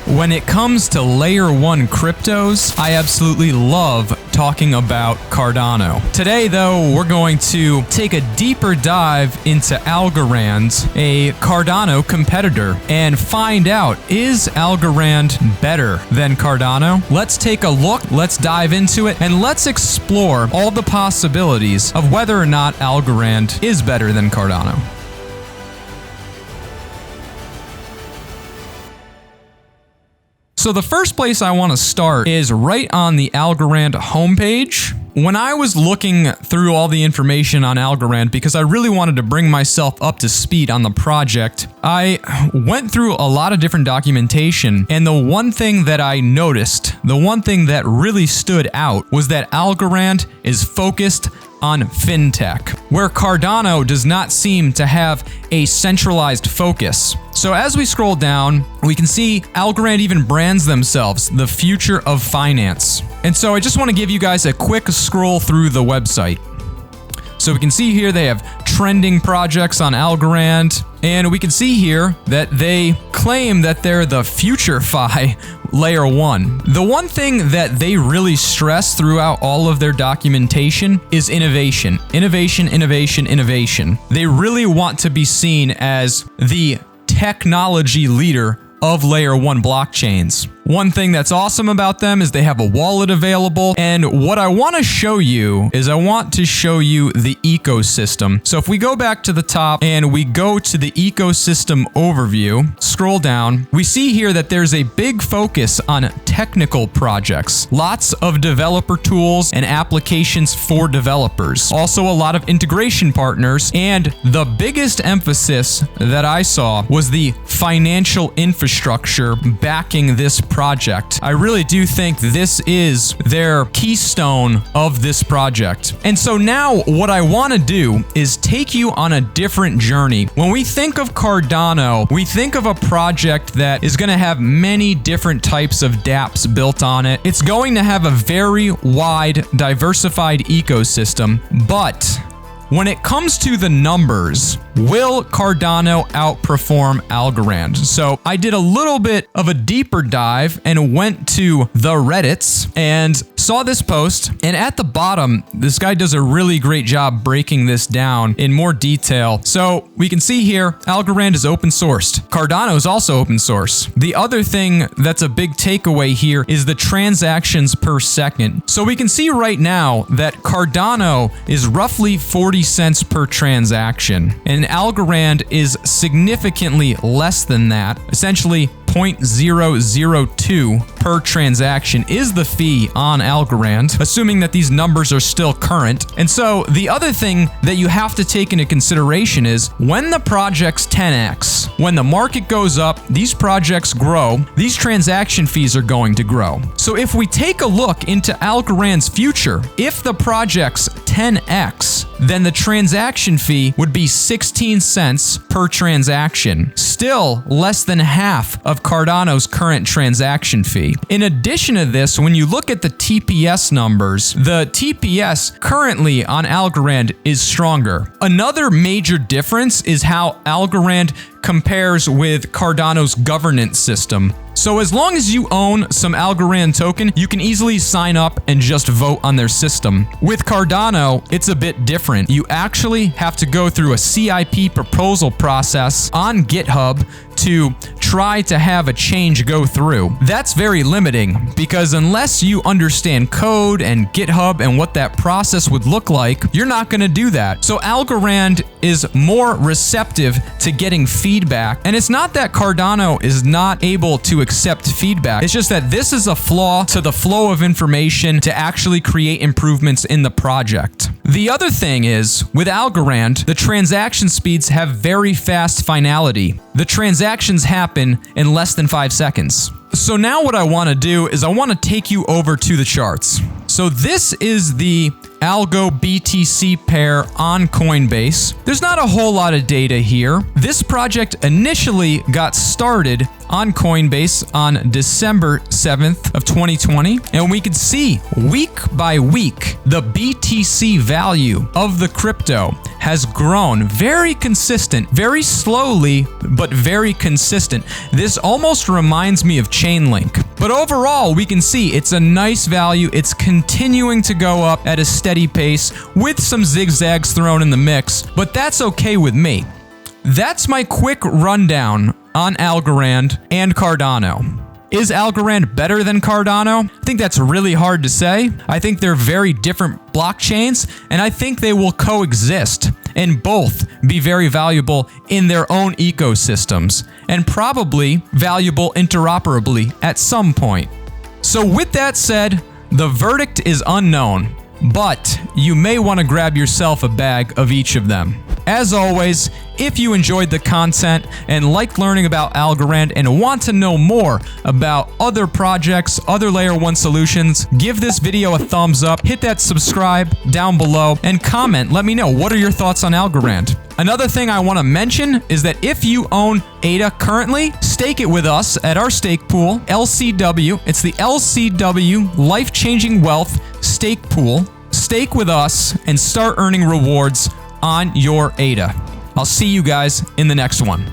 When it comes to layer 1 cryptos, I absolutely love talking about Cardano. Today, though, we're going to take a deeper dive into Algorand, a Cardano competitor, and find out, is Algorand better than Cardano? Let's take a look, let's dive into it, and let's explore all the possibilities of whether or not Algorand is better than Cardano. So the first place I want to start is right on the Algorand homepage. When I was looking through all the information on Algorand, because I really wanted to bring myself up to speed on the project, I went through a lot of different documentation, and the one thing that I noticed, the one thing that really stood out, was that Algorand is focused on fintech, where Cardano does not seem to have a centralized focus. So as we scroll down, we can see Algorand even brands themselves the future of finance. And so I just want to give you guys a quick scroll through the website. So we can see here they have trending projects on Algorand, and we can see here that they claim that they're the future-fi layer 1. The one thing that they really stress throughout all of their documentation is innovation. Innovation, innovation, innovation. They really want to be seen as the technology leader of layer 1 blockchains. One thing that's awesome about them is they have a wallet available, and what I want to show you is I want to show you the ecosystem. So if we go back to the top and we go to the ecosystem overview, scroll down, we see here that there's a big focus on technical projects, lots of developer tools and applications for developers, also a lot of integration partners, and the biggest emphasis that I saw was the financial infrastructure backing this project. I really do think this is their keystone of this project. And so now what I want to do is take you on a different journey. When we think of Cardano, we think of a project that is going to have many different types of dApps built on it. It's going to have a very wide, diversified ecosystem, but when it comes to the numbers, will Cardano outperform Algorand? So I did a little bit of a deeper dive and went to the Reddits and saw this post, and at the bottom, this guy does a really great job breaking this down in more detail. So we can see here, Algorand is open sourced. Cardano is also open source. The other thing that's a big takeaway here is the transactions per second. So we can see right now that Cardano is roughly 40 cents per transaction, and Algorand is significantly less than that, essentially 0.002 per transaction is the fee on Algorand, assuming that these numbers are still current. And so the other thing that you have to take into consideration is when the project's 10x, when the market goes up, these projects grow, these transaction fees are going to grow. So if we take a look into Algorand's future, if the project's 10x, then the transaction fee would be 16 cents per transaction, still less than half of Cardano's current transaction fee. In addition to this, when you look at the TPS numbers, the TPS currently on Algorand is stronger. Another major difference is how Algorand compares with Cardano's governance system. So as long as you own some Algorand token, you can easily sign up and just vote on their system. With Cardano, it's a bit different. You actually have to go through a CIP proposal process on GitHub to try to have a change go through. That's very limiting because unless you understand code and GitHub and what that process would look like, you're not going to do that. So Algorand is more receptive to getting feedback. And it's not that Cardano is not able to accept feedback. It's just that this is a flaw to the flow of information to actually create improvements in the project. The other thing is, with Algorand, the transaction speeds have very fast finality. The transactions happen in less than 5 seconds. So now what I want to do is I want to take you over to the charts. So this is the Algo BTC pair on Coinbase. There's not a whole lot of data here. This project initially got started on Coinbase on December 7th of 2020, and we could see week by week the BTC value of the crypto has grown very consistent, very slowly, but very consistent. This almost reminds me of Chainlink. But overall, we can see it's a nice value. It's continuing to go up at a steady pace with some zigzags thrown in the mix, but that's okay with me. That's my quick rundown on Algorand and Cardano. Is Algorand better than Cardano? I think that's really hard to say. I think they're very different blockchains, and I think they will coexist and both be very valuable in their own ecosystems and probably valuable interoperably at some point. So with that said, the verdict is unknown, but you may want to grab yourself a bag of each of them. As always, if you enjoyed the content and like learning about Algorand and want to know more about other projects, other Layer 1 solutions, give this video a thumbs up, hit that subscribe down below, and comment. Let me know, what are your thoughts on Algorand? Another thing I want to mention is that if you own ADA currently, stake it with us at our stake pool, LCW. It's the LCW Life-Changing Wealth Stake Pool. Stake with us and start earning rewards on your ADA. I'll see you guys in the next one.